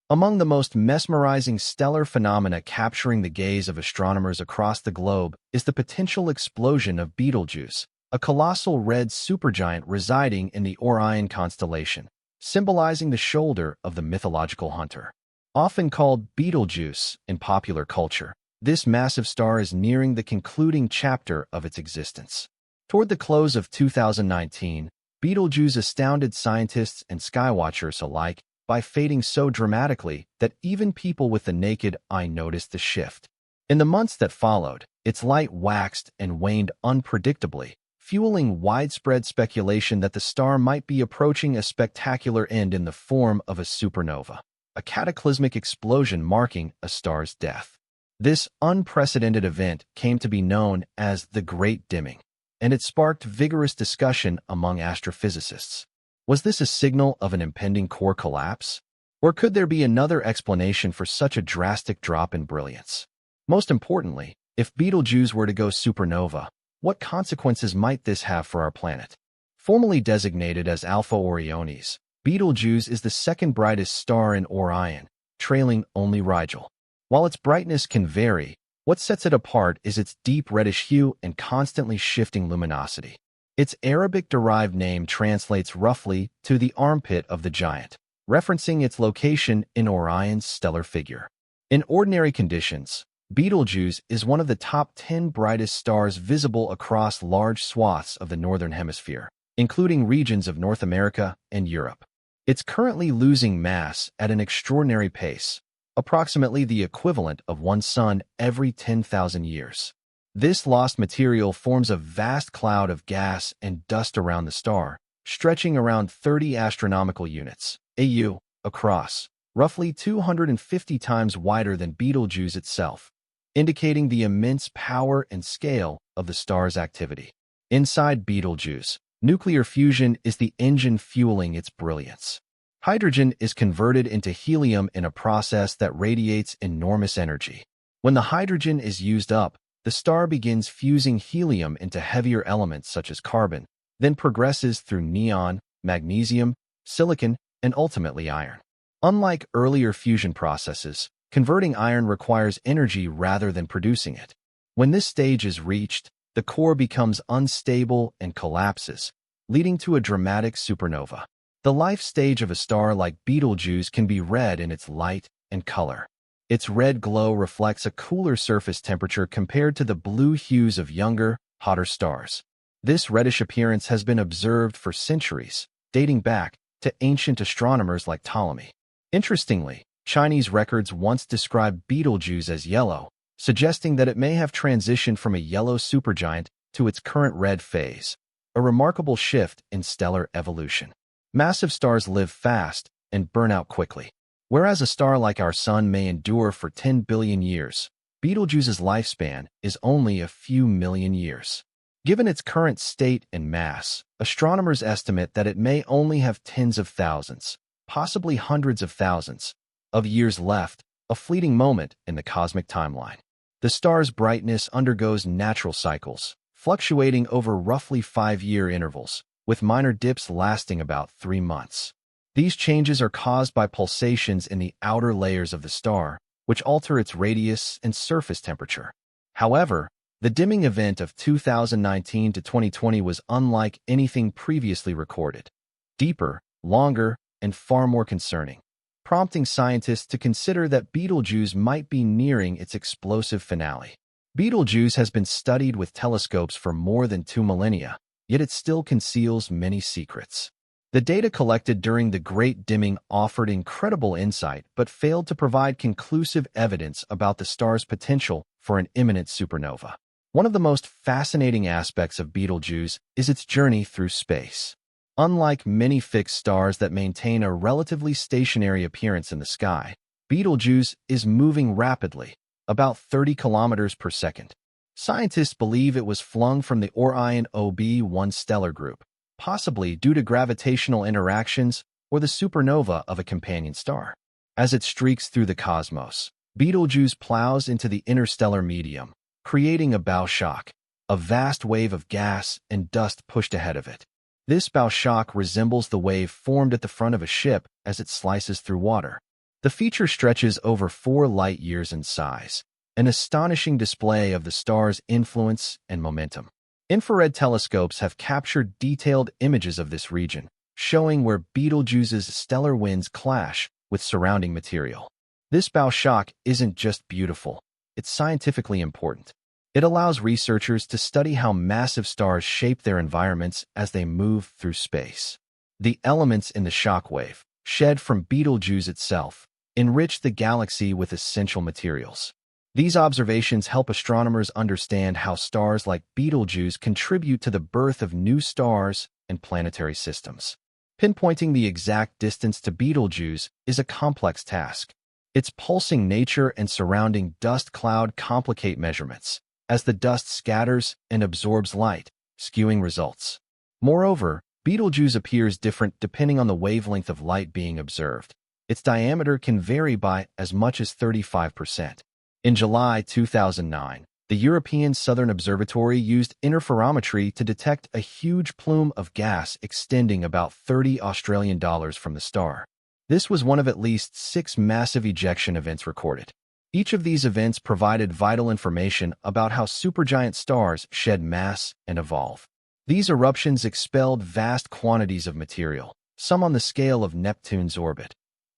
Among the most mesmerizing stellar phenomena capturing the gaze of astronomers across the globe is the potential explosion of Betelgeuse, a colossal red supergiant residing in the Orion constellation, symbolizing the shoulder of the mythological hunter. Often called Betelgeuse in popular culture, this massive star is nearing the concluding chapter of its existence. Toward the close of 2019, Betelgeuse astounded scientists and skywatchers alike by fading so dramatically that even people with the naked eye noticed the shift. In the months that followed, its light waxed and waned unpredictably, fueling widespread speculation that the star might be approaching a spectacular end in the form of a supernova, a cataclysmic explosion marking a star's death. This unprecedented event came to be known as the Great Dimming, and it sparked vigorous discussion among astrophysicists. Was this a signal of an impending core collapse? Or could there be another explanation for such a drastic drop in brilliance? Most importantly, if Betelgeuse were to go supernova, what consequences might this have for our planet? Formerly designated as Alpha Orionis, Betelgeuse is the second brightest star in Orion, trailing only Rigel. While its brightness can vary, what sets it apart is its deep reddish hue and constantly shifting luminosity. Its Arabic-derived name translates roughly to the armpit of the giant, referencing its location in Orion's stellar figure. In ordinary conditions, Betelgeuse is one of the top 10 brightest stars visible across large swaths of the Northern Hemisphere, including regions of North America and Europe. It's currently losing mass at an extraordinary pace, approximately the equivalent of one sun every 10,000 years. This lost material forms a vast cloud of gas and dust around the star, stretching around 30 astronomical units, AU, across, roughly 250 times wider than Betelgeuse itself, indicating the immense power and scale of the star's activity. Inside Betelgeuse, nuclear fusion is the engine fueling its brilliance. Hydrogen is converted into helium in a process that radiates enormous energy. When the hydrogen is used up, the star begins fusing helium into heavier elements such as carbon, then progresses through neon, magnesium, silicon, and ultimately iron. Unlike earlier fusion processes, converting iron requires energy rather than producing it. When this stage is reached, the core becomes unstable and collapses, leading to a dramatic supernova. The life stage of a star like Betelgeuse can be red in its light and color. Its red glow reflects a cooler surface temperature compared to the blue hues of younger, hotter stars. This reddish appearance has been observed for centuries, dating back to ancient astronomers like Ptolemy. Interestingly, Chinese records once described Betelgeuse as yellow, suggesting that it may have transitioned from a yellow supergiant to its current red phase, a remarkable shift in stellar evolution. Massive stars live fast and burn out quickly. Whereas a star like our Sun may endure for 10 billion years, Betelgeuse's lifespan is only a few million years. Given its current state and mass, astronomers estimate that it may only have tens of thousands, possibly hundreds of thousands, of years left, a fleeting moment in the cosmic timeline. The star's brightness undergoes natural cycles, fluctuating over roughly 5-year intervals, with minor dips lasting about 3 months. These changes are caused by pulsations in the outer layers of the star, which alter its radius and surface temperature. However, the dimming event of 2019 to 2020 was unlike anything previously recorded. Deeper, longer, and far more concerning, prompting scientists to consider that Betelgeuse might be nearing its explosive finale. Betelgeuse has been studied with telescopes for more than 2 millennia, yet it still conceals many secrets. The data collected during the Great Dimming offered incredible insight but failed to provide conclusive evidence about the star's potential for an imminent supernova. One of the most fascinating aspects of Betelgeuse is its journey through space. Unlike many fixed stars that maintain a relatively stationary appearance in the sky, Betelgeuse is moving rapidly, about 30 kilometers per second. Scientists believe it was flung from the Orion OB1 stellar group, possibly due to gravitational interactions or the supernova of a companion star. As it streaks through the cosmos, Betelgeuse plows into the interstellar medium, creating a bow shock, a vast wave of gas and dust pushed ahead of it. This bow shock resembles the wave formed at the front of a ship as it slices through water. The feature stretches over 4 light-years in size, an astonishing display of the star's influence and momentum. Infrared telescopes have captured detailed images of this region, showing where Betelgeuse's stellar winds clash with surrounding material. This bow shock isn't just beautiful, it's scientifically important. It allows researchers to study how massive stars shape their environments as they move through space. The elements in the shock wave, shed from Betelgeuse itself, enrich the galaxy with essential materials. These observations help astronomers understand how stars like Betelgeuse contribute to the birth of new stars and planetary systems. Pinpointing the exact distance to Betelgeuse is a complex task. Its pulsing nature and surrounding dust cloud complicate measurements, as the dust scatters and absorbs light, skewing results. Moreover, Betelgeuse appears different depending on the wavelength of light being observed. Its diameter can vary by as much as 35%. In July 2009, the European Southern Observatory used interferometry to detect a huge plume of gas extending about $30 from the star. This was one of at least 6 massive ejection events recorded. Each of these events provided vital information about how supergiant stars shed mass and evolve. These eruptions expelled vast quantities of material, some on the scale of Neptune's orbit,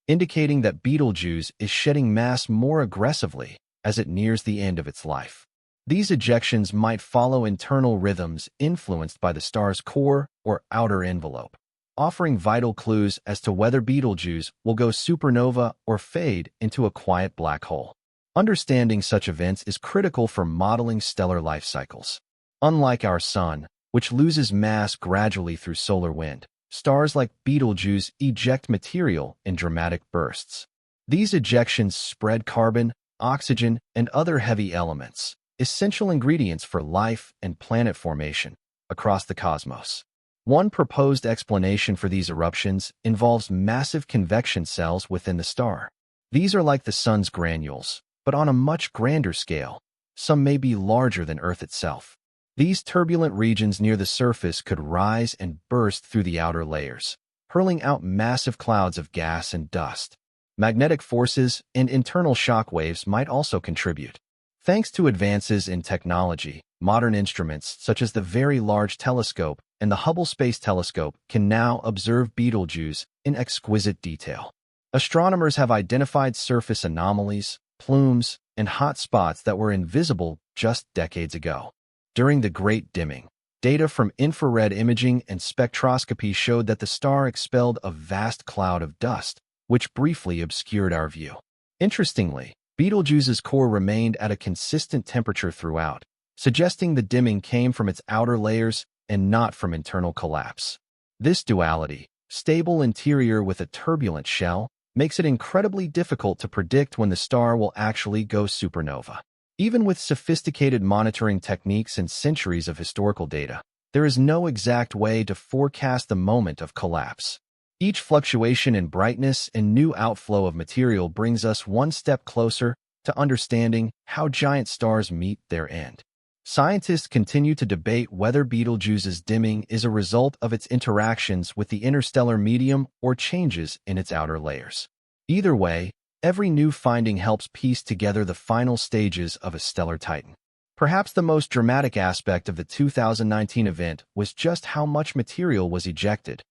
indicating that Betelgeuse is shedding mass more aggressively as it nears the end of its life. These ejections might follow internal rhythms influenced by the star's core or outer envelope, offering vital clues as to whether Betelgeuse will go supernova or fade into a quiet black hole. Understanding such events is critical for modeling stellar life cycles. Unlike our Sun, which loses mass gradually through solar wind, stars like Betelgeuse eject material in dramatic bursts. These ejections spread carbon, oxygen, and other heavy elements, essential ingredients for life and planet formation, across the cosmos. One proposed explanation for these eruptions involves massive convection cells within the star. These are like the Sun's granules, but on a much grander scale. Some may be larger than Earth itself. These turbulent regions near the surface could rise and burst through the outer layers, hurling out massive clouds of gas and dust. Magnetic forces and internal shock waves might also contribute. Thanks to advances in technology, modern instruments such as the Very Large Telescope and the Hubble Space Telescope can now observe Betelgeuse in exquisite detail. Astronomers have identified surface anomalies, plumes, and hot spots that were invisible just decades ago. During the Great Dimming, data from infrared imaging and spectroscopy showed that the star expelled a vast cloud of dust, which briefly obscured our view. Interestingly, Betelgeuse's core remained at a consistent temperature throughout, suggesting the dimming came from its outer layers and not from internal collapse. This duality, stable interior with a turbulent shell, makes it incredibly difficult to predict when the star will actually go supernova. Even with sophisticated monitoring techniques and centuries of historical data, there is no exact way to forecast the moment of collapse. Each fluctuation in brightness and new outflow of material brings us one step closer to understanding how giant stars meet their end. Scientists continue to debate whether Betelgeuse's dimming is a result of its interactions with the interstellar medium or changes in its outer layers. Either way, every new finding helps piece together the final stages of a stellar titan. Perhaps the most dramatic aspect of the 2019 event was just how much material was ejected,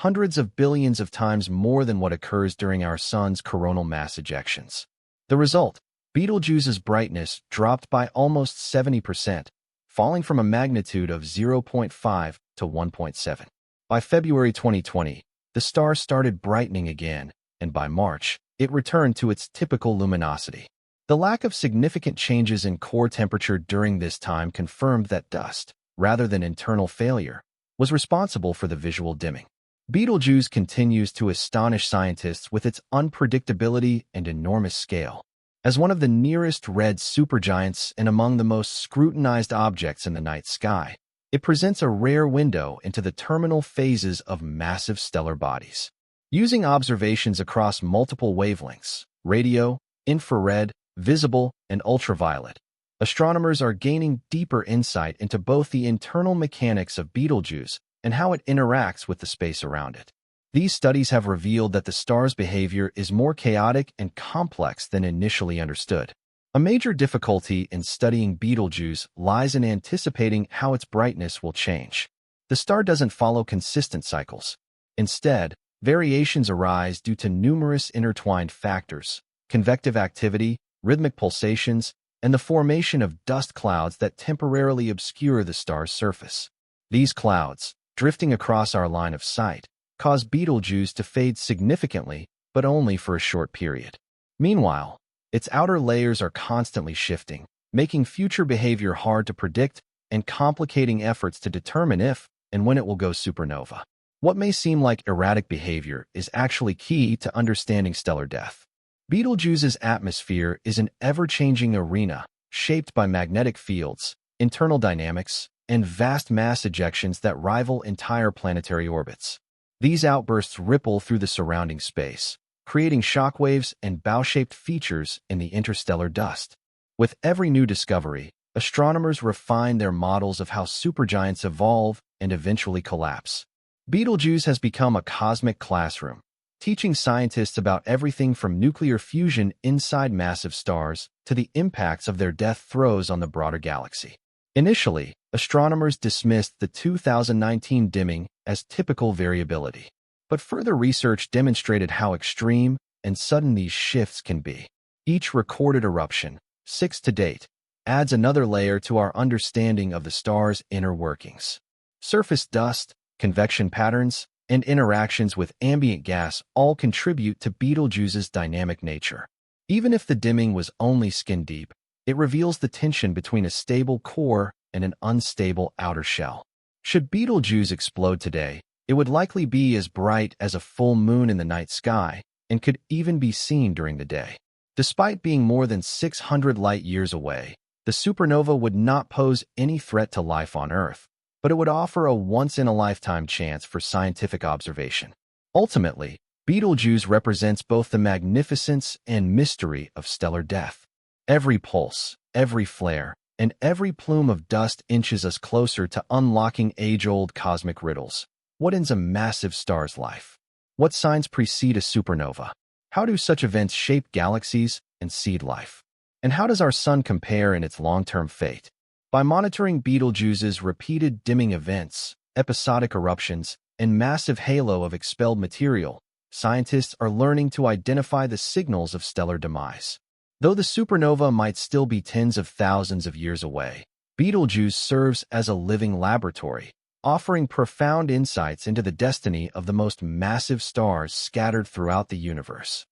hundreds of billions of times more than what occurs during our Sun's coronal mass ejections. The result: Betelgeuse's brightness dropped by almost 70%, falling from a magnitude of 0.5 to 1.7. By February 2020, the star started brightening again, and by March, it returned to its typical luminosity. The lack of significant changes in core temperature during this time confirmed that dust, rather than internal failure, was responsible for the visual dimming. Betelgeuse continues to astonish scientists with its unpredictability and enormous scale. As one of the nearest red supergiants and among the most scrutinized objects in the night sky, it presents a rare window into the terminal phases of massive stellar bodies. Using observations across multiple wavelengths, radio, infrared, visible, and ultraviolet, astronomers are gaining deeper insight into both the internal mechanics of Betelgeuse and how it interacts with the space around it. These studies have revealed that the star's behavior is more chaotic and complex than initially understood. A major difficulty in studying Betelgeuse lies in anticipating how its brightness will change. The star doesn't follow consistent cycles. Instead, variations arise due to numerous intertwined factors: convective activity, rhythmic pulsations, and the formation of dust clouds that temporarily obscure the star's surface. These clouds, drifting across our line of sight, cause Betelgeuse to fade significantly, but only for a short period. Meanwhile, its outer layers are constantly shifting, making future behavior hard to predict and complicating efforts to determine if and when it will go supernova. What may seem like erratic behavior is actually key to understanding stellar death. Betelgeuse's atmosphere is an ever-changing arena shaped by magnetic fields, internal dynamics, and vast mass ejections that rival entire planetary orbits. These outbursts ripple through the surrounding space, creating shockwaves and bow-shaped features in the interstellar dust. With every new discovery, astronomers refine their models of how supergiants evolve and eventually collapse. Betelgeuse has become a cosmic classroom, teaching scientists about everything from nuclear fusion inside massive stars to the impacts of their death throes on the broader galaxy. Initially, astronomers dismissed the 2019 dimming as typical variability, but further research demonstrated how extreme and sudden these shifts can be. Each recorded eruption, 6 to date, adds another layer to our understanding of the star's inner workings. Surface dust, convection patterns, and interactions with ambient gas all contribute to Betelgeuse's dynamic nature. Even if the dimming was only skin-deep, it reveals the tension between a stable core and an unstable outer shell. Should Betelgeuse explode today, it would likely be as bright as a full moon in the night sky and could even be seen during the day. Despite being more than 600 light-years away, the supernova would not pose any threat to life on Earth, but it would offer a once-in-a-lifetime chance for scientific observation. Ultimately, Betelgeuse represents both the magnificence and mystery of stellar death. Every pulse, every flare, and every plume of dust inches us closer to unlocking age-old cosmic riddles. What ends a massive star's life? What signs precede a supernova? How do such events shape galaxies and seed life? And how does our sun compare in its long-term fate? By monitoring Betelgeuse's repeated dimming events, episodic eruptions, and massive halo of expelled material, scientists are learning to identify the signals of stellar demise. Though the supernova might still be tens of thousands of years away, Betelgeuse serves as a living laboratory, offering profound insights into the destiny of the most massive stars scattered throughout the universe.